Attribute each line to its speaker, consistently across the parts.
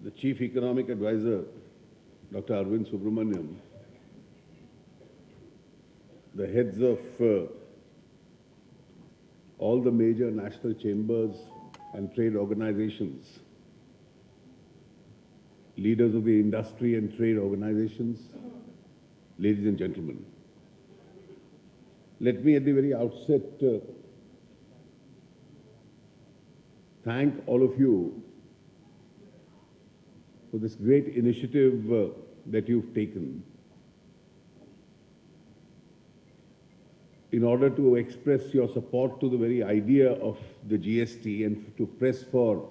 Speaker 1: the Chief Economic Advisor, Dr. Arvind Subramaniam, the heads of all the major national chambers and trade organizations, leaders of the industry and trade organizations, ladies and gentlemen. Let me at the very outset thank all of you for this great initiative that you've taken in order to express your support to the very idea of the GST and to press for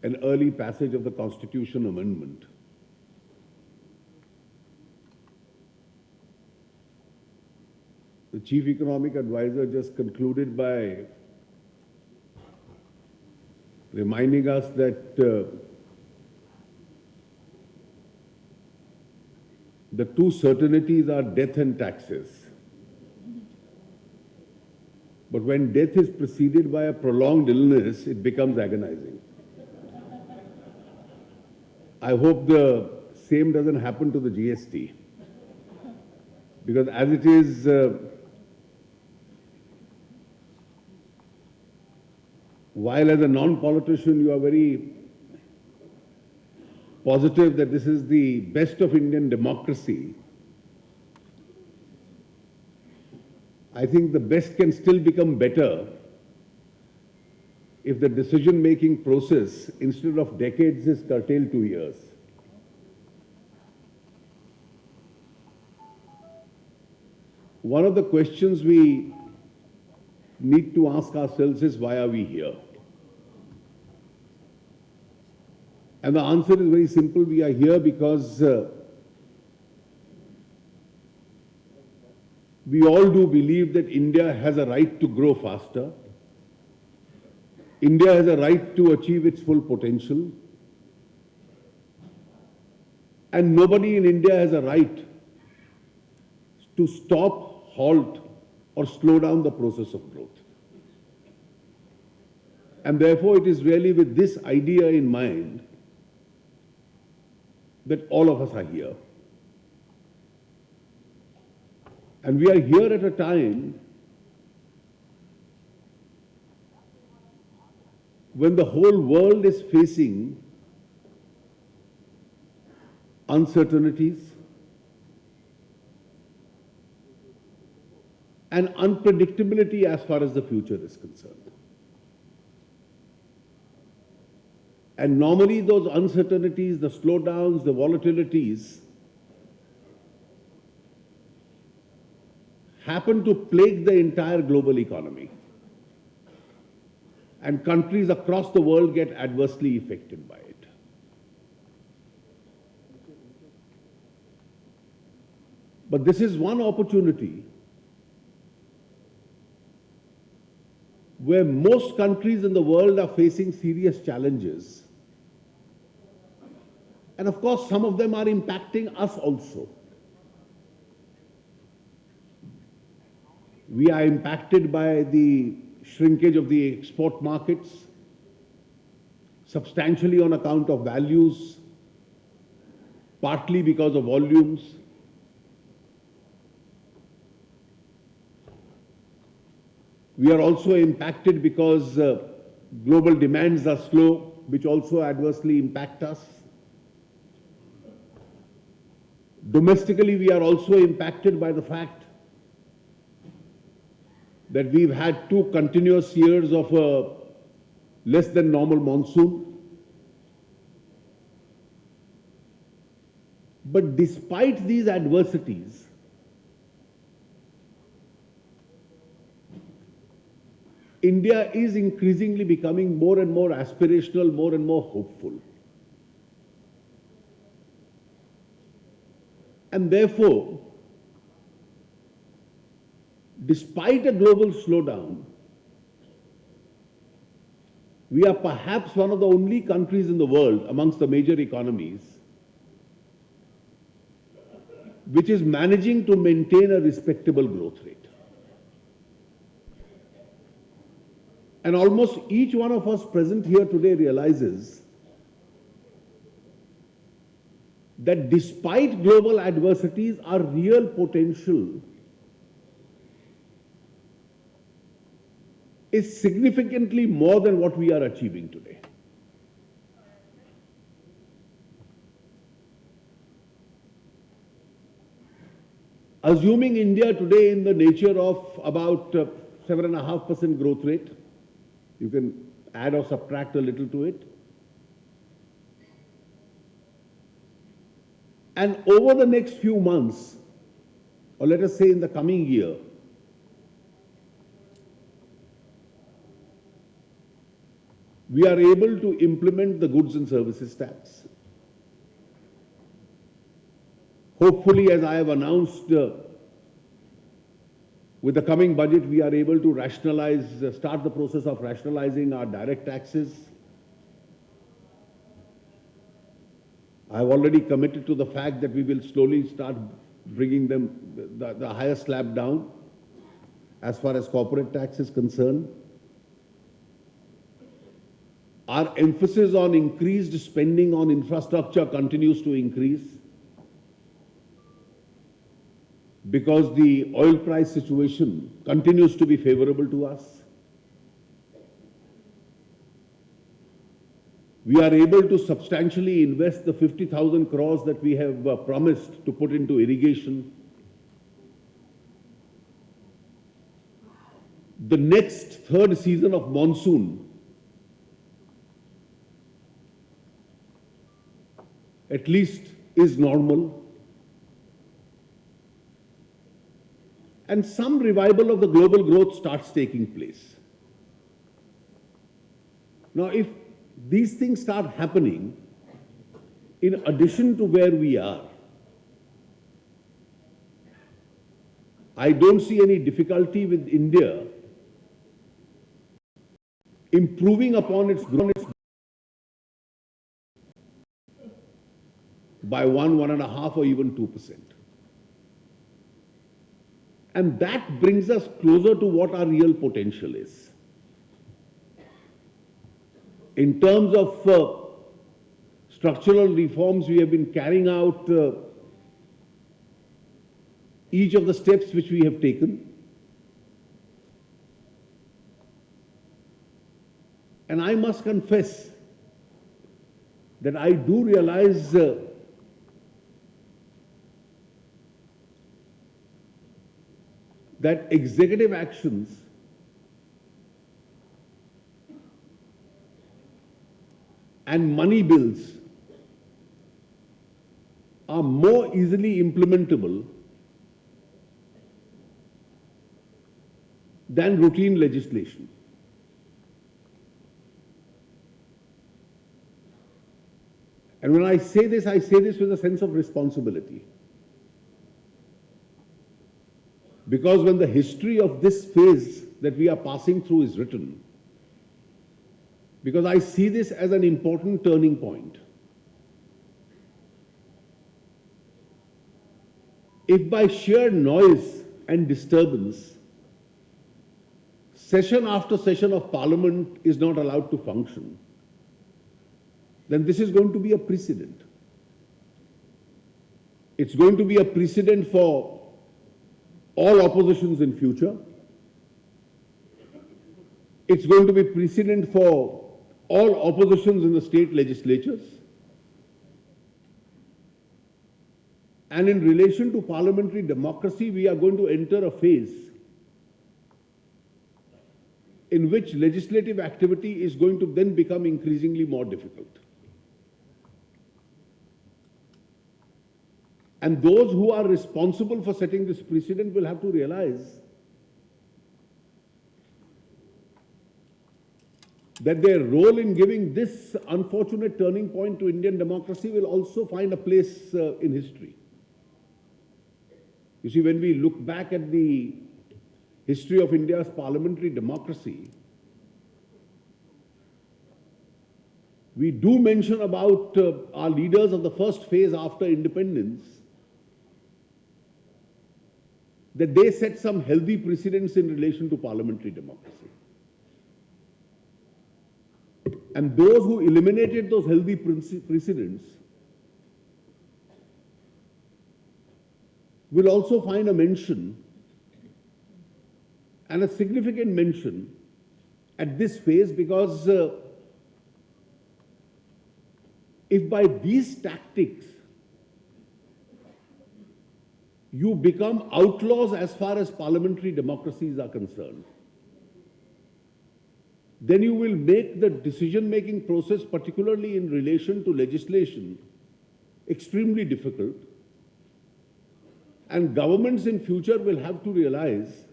Speaker 1: an early passage of the Constitution Amendment. The Chief Economic Advisor just concluded by reminding us that the two certainties are death and taxes. But when death is preceded by a prolonged illness, it becomes agonizing. I hope the same doesn't happen to the GST. Because as it is, while as a non-politician you are very positive that this is the best of Indian democracy, I think the best can still become better if the decision-making process, instead of decades, is curtailed to years. One of the questions we need to ask ourselves is, why are we here? And the answer is very simple. We are here because we all do believe that India has a right to grow faster. India has a right to achieve its full potential. And nobody in India has a right to stop, halt, or slow down the process of growth. And therefore, it is really with this idea in mind that all of us are here. And we are here at a time when the whole world is facing uncertainties and unpredictability as far as the future is concerned. And normally those uncertainties, the slowdowns, the volatilities happen to plague the entire global economy. And countries across the world get adversely affected by it. But this is one opportunity where most countries in the world are facing serious challenges. And of course, some of them are impacting us also. We are impacted by the shrinkage of the export markets, substantially on account of values, partly because of volumes. We are also impacted because global demands are slow, which also adversely impact us. Domestically, we are also impacted by the fact that we've had 2 continuous years of a less than normal monsoon. But despite these adversities, India is increasingly becoming more and more aspirational, more and more hopeful. And therefore, despite a global slowdown, we are perhaps one of the only countries in the world amongst the major economies which is managing to maintain a respectable growth rate. And almost each one of us present here today realizes that despite global adversities, our real potential is significantly more than what we are achieving today. Assuming India today in the nature of about 7.5% growth rate, you can add or subtract a little to it. And over the next few months, or let us say in the coming year, we are able to implement the goods and services tax. Hopefully, as I have announced, with the coming budget, we are able to rationalize, start the process of rationalizing our direct taxes. I have already committed to the fact that we will slowly start bringing them the higher slab down as far as corporate tax is concerned. Our emphasis on increased spending on infrastructure continues to increase because the oil price situation continues to be favorable to us. We are able to substantially invest the 50,000 crores that we have promised to put into irrigation. The next third season of monsoon at least is normal. And some revival of the global growth starts taking place. Now, if these things start happening, in addition to where we are, I don't see any difficulty with India improving upon its growth by 1.5%, or even 2%. And that brings us closer to what our real potential is. In terms of structural reforms, we have been carrying out each of the steps which we have taken. And I must confess that I do realize that executive actions and money bills are more easily implementable than routine legislation. And when I say this with a sense of responsibility. Because when the history of this phase that we are passing through is written, because I see this as an important turning point. If by sheer noise and disturbance, session after session of Parliament is not allowed to function, then this is going to be a precedent. It's going to be a precedent for all oppositions in future. It's going to be precedent for all oppositions in the state legislatures. And in relation to parliamentary democracy, we are going to enter a phase in which legislative activity is going to then become increasingly more difficult. And those who are responsible for setting this precedent will have to realize that their role in giving this unfortunate turning point to Indian democracy will also find a place in history. You see, when we look back at the history of India's parliamentary democracy, we do mention about our leaders of the first phase after independence, that they set some healthy precedents in relation to parliamentary democracy. And those who eliminated those healthy precedents will also find a mention, and a significant mention at this phase, because if by these tactics you become outlaws as far as parliamentary democracies are concerned, then you will make the decision-making process, particularly in relation to legislation, extremely difficult. And governments in future will have to realize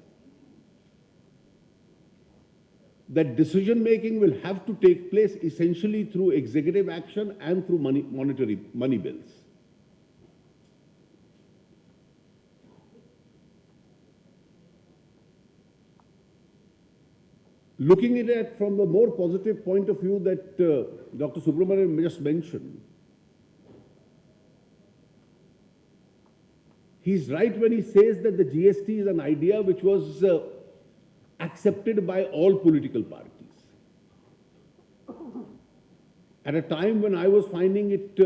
Speaker 1: that decision-making will have to take place essentially through executive action and through money bills. Looking at it from the more positive point of view that Dr. Subramanian just mentioned, he's right when he says that the GST is an idea which was accepted by all political parties. At a time when I was finding it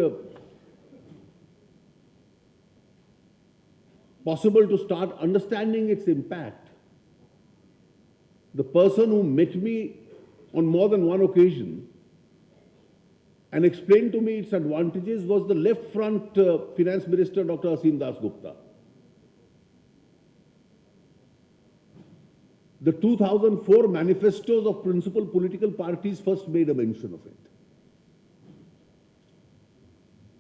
Speaker 1: possible to start understanding its impact, the person who met me on more than one occasion and explained to me its advantages was the left front Finance Minister, Dr. Asim Das Gupta. The 2004 manifestos of principal political parties first made a mention of it.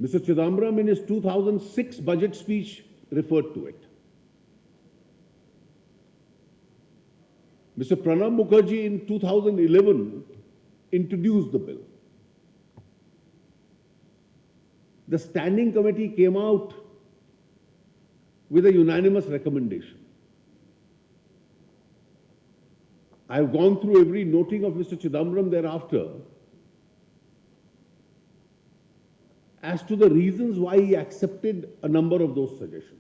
Speaker 1: Mr. Chidambaram in his 2006 budget speech referred to it. Mr. Pranab Mukherjee in 2011 introduced the bill. The standing committee came out with a unanimous recommendation. I have gone through every noting of Mr. Chidambaram thereafter as to the reasons why he accepted a number of those suggestions.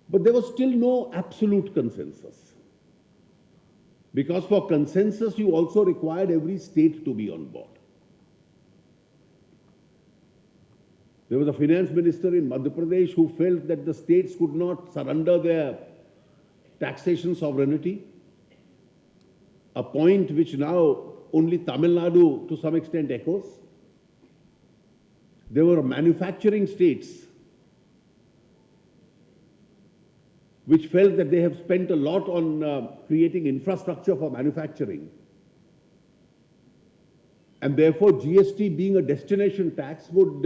Speaker 1: But there was still no absolute consensus. Because for consensus, you also required every state to be on board. There was a finance minister in Madhya Pradesh who felt that the states could not surrender their taxation sovereignty, a point which now only Tamil Nadu to some extent echoes. There were manufacturing states which felt that they have spent a lot on creating infrastructure for manufacturing. And therefore, GST being a destination tax would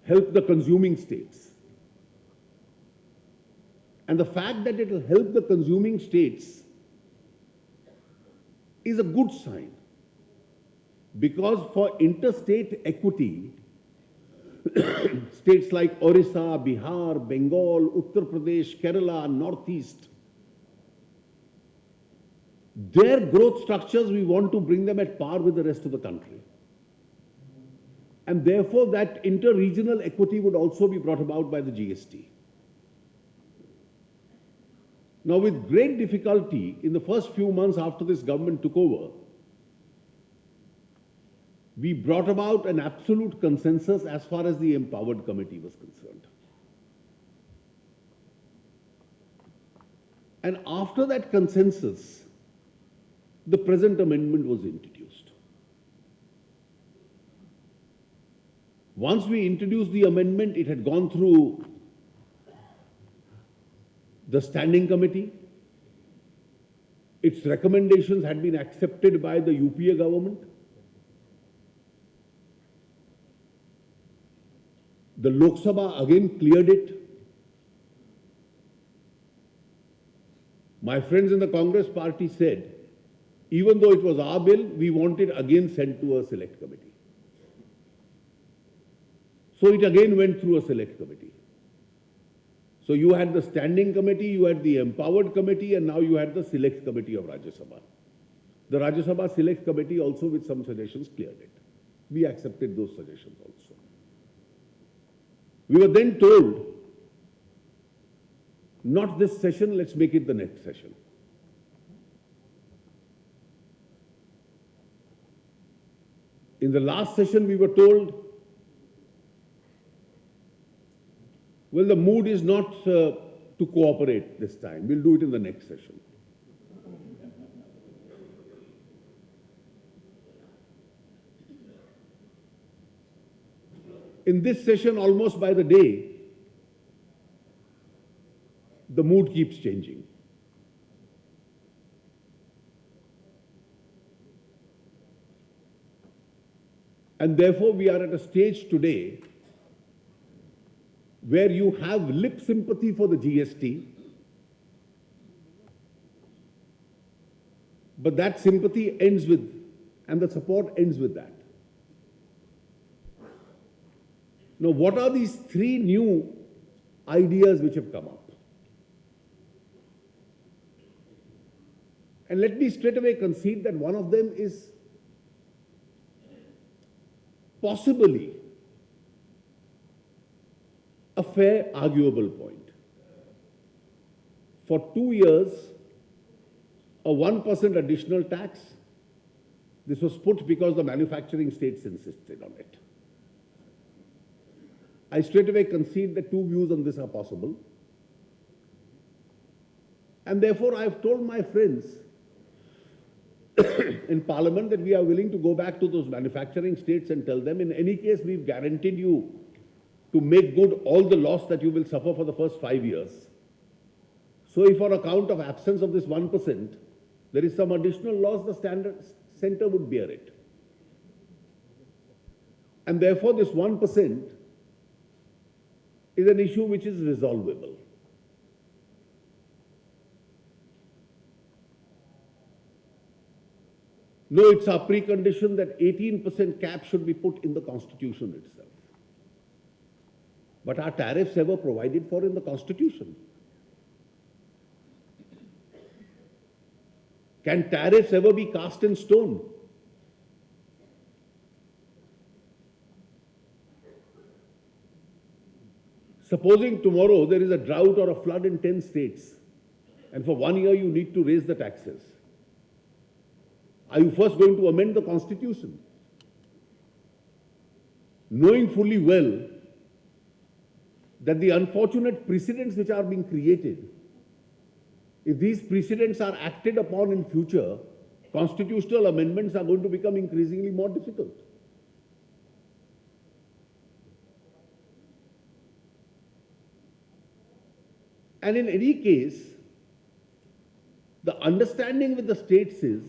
Speaker 1: help the consuming states. And the fact that it will help the consuming states is a good sign. Because for interstate equity, states like Orissa, Bihar, Bengal, Uttar Pradesh, Kerala, Northeast, their growth structures, we want to bring them at par with the rest of the country. And therefore, that inter-regional equity would also be brought about by the GST. Now, with great difficulty, in the first few months after this government took over, we brought about an absolute consensus as far as the empowered committee was concerned. And after that consensus, the present amendment was introduced. Once we introduced the amendment, it had gone through the standing committee. Its recommendations had been accepted by the UPA government. The Lok Sabha again cleared it. My friends in the Congress party said, even though it was our bill, we want it again sent to a select committee. So it again went through a select committee. So you had the standing committee, you had the empowered committee, and now you had the select committee of Rajya Sabha. The Rajya Sabha select committee also with some suggestions cleared it. We accepted those suggestions also. We were then told, not this session, let's make it the next session. In the last session, we were told Well, the mood is not to cooperate this time. We'll do it in the next session. In this session, almost by the day, the mood keeps changing. And therefore, we are at a stage today where you have lip sympathy for the GST, but that sympathy ends with, and the support ends with that. Now, what are these three new ideas which have come up? And let me straight away concede that one of them is possibly a fair, arguable point. For 2 years, a 1% additional tax, this was put because the manufacturing states insisted on it. I straight away concede that two views on this are possible. And therefore, I have told my friends in Parliament that we are willing to go back to those manufacturing states and tell them, in any case, we've guaranteed you to make good all the loss that you will suffer for the first 5 years. So if on account of absence of this 1%, there is some additional loss, the standard center would bear it. And therefore, this 1% is an issue which is resolvable. No, it's a precondition that 18% cap should be put in the Constitution itself. But are tariffs ever provided for in the Constitution? Can tariffs ever be cast in stone? Supposing tomorrow there is a drought or a flood in 10 states, and for 1 year you need to raise the taxes. Are you first going to amend the Constitution? Knowing fully well that the unfortunate precedents which are being created, if these precedents are acted upon in future, constitutional amendments are going to become increasingly more difficult. And in any case, the understanding with the states is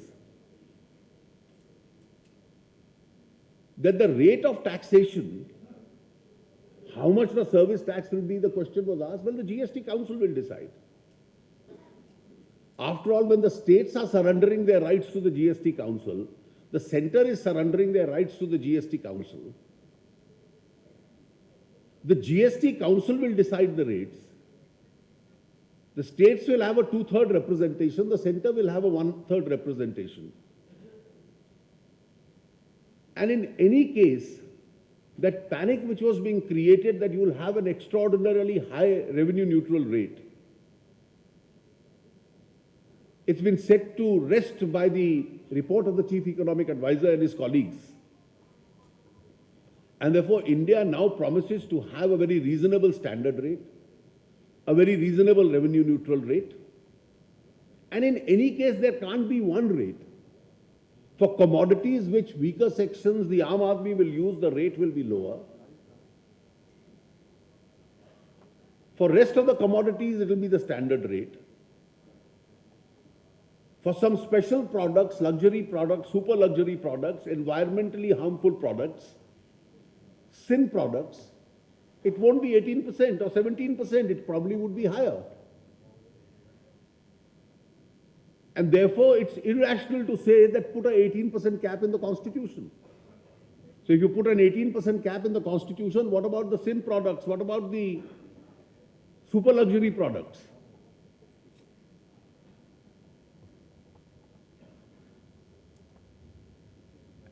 Speaker 1: that the rate of taxation, how much the service tax will be, the question was asked, well, the GST Council will decide. After all, when the states are surrendering their rights to the GST Council, the center is surrendering their rights to the GST Council. The GST Council will decide the rates. The states will have a 2/3 representation, the center will have a 1/3 representation. And in any case, that panic which was being created that you will have an extraordinarily high revenue neutral rate, it's been set to rest by the report of the Chief Economic Advisor and his colleagues. And therefore, India now promises to have a very reasonable standard rate, a very reasonable revenue neutral rate. And in any case, there can't be one rate. For commodities which weaker sections, the Aam Aadmi will use, the rate will be lower. For rest of the commodities, it will be the standard rate. For some special products, luxury products, super luxury products, environmentally harmful products, sin products, it won't be 18% or 17%, it probably would be higher. And therefore, it's irrational to say that put an 18% cap in the Constitution. So if you put an 18% cap in the Constitution, what about the sin products? What about the super luxury products?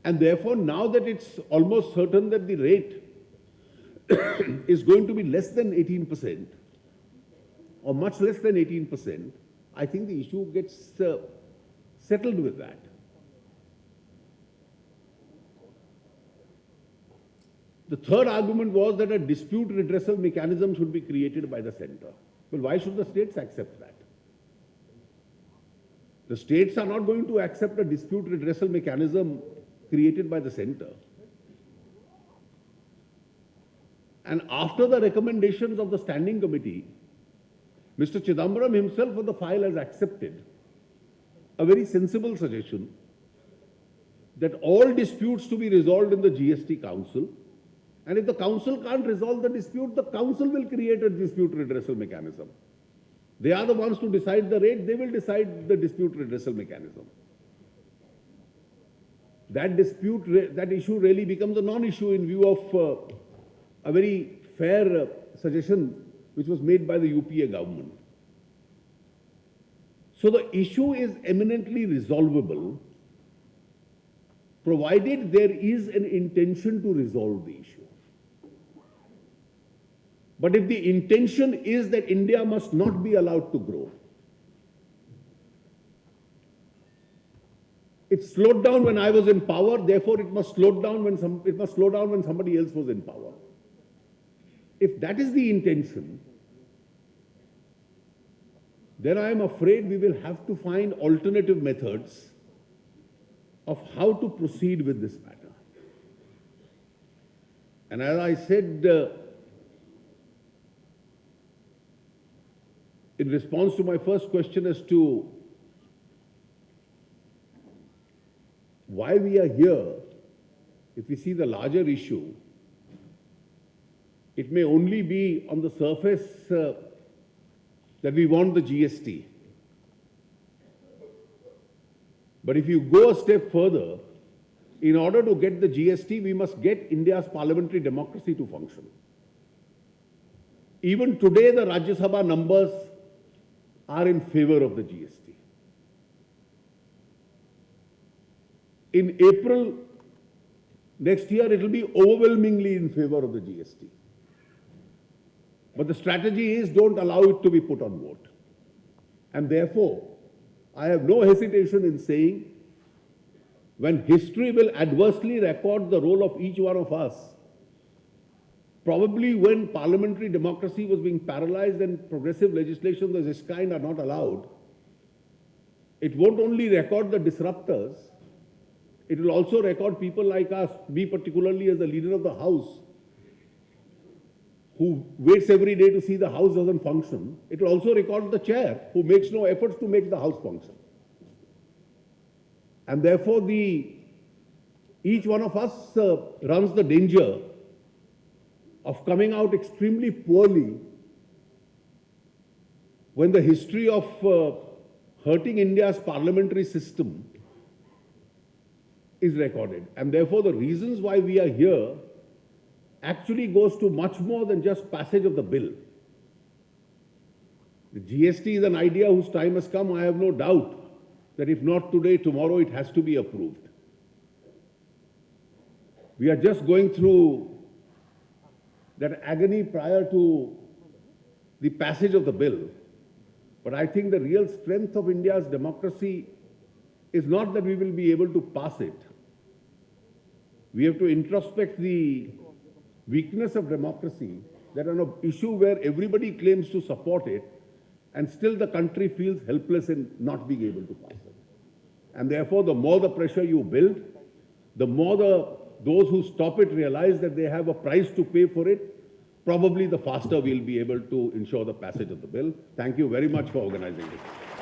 Speaker 1: And therefore, now that it's almost certain that the rate is going to be less than 18% or much less than 18%, I think the issue gets settled with that. The third argument was that a dispute redressal mechanism should be created by the centre. Well, why should the states accept that? The states are not going to accept a dispute redressal mechanism created by the centre. And after the recommendations of the standing committee, Mr. Chidambaram himself on the file has accepted a very sensible suggestion that all disputes to be resolved in the GST Council, and if the Council can't resolve the dispute, the Council will create a dispute redressal mechanism. They are the ones to decide the rate, they will decide the dispute redressal mechanism. That issue really becomes a non-issue in view of a very fair suggestion which was made by the UPA government. So the issue is eminently resolvable, provided there is an intention to resolve the issue. But if the intention is that India must not be allowed to grow, it slowed down when I was in power, therefore it must slow down when somebody else was in power. If that is the intention, then I am afraid we will have to find alternative methods of how to proceed with this matter. And as I said, in response to my first question as to why we are here, if we see the larger issue, it may only be on the surface that we want the GST. But if you go a step further, in order to get the GST, we must get India's parliamentary democracy to function. Even today, the Rajya Sabha numbers are in favor of the GST. In April next year, it will be overwhelmingly in favor of the GST. But the strategy is don't allow it to be put on vote. And therefore, I have no hesitation in saying when history will adversely record the role of each one of us, probably when parliamentary democracy was being paralyzed and progressive legislation of this kind are not allowed, it won't only record the disruptors, it will also record people like us, me particularly as the leader of the House, who waits every day to see the House doesn't function. It will also record the chair, who makes no efforts to make the House function. And therefore, each one of us runs the danger of coming out extremely poorly when the history of hurting India's parliamentary system is recorded. And therefore, the reasons why we are here actually goes to much more than just passage of the bill. The GST is an idea whose time has come. I have no doubt that if not today, tomorrow it has to be approved. We are just going through that agony prior to the passage of the bill. But I think the real strength of India's democracy is not that we will be able to pass it. We have to introspect the weakness of democracy, that on an issue where everybody claims to support it, and still the country feels helpless in not being able to pass it. And therefore, the more the pressure you build, the more those who stop it realize that they have a price to pay for it, probably the faster we'll be able to ensure the passage of the bill. Thank you very much for organizing this.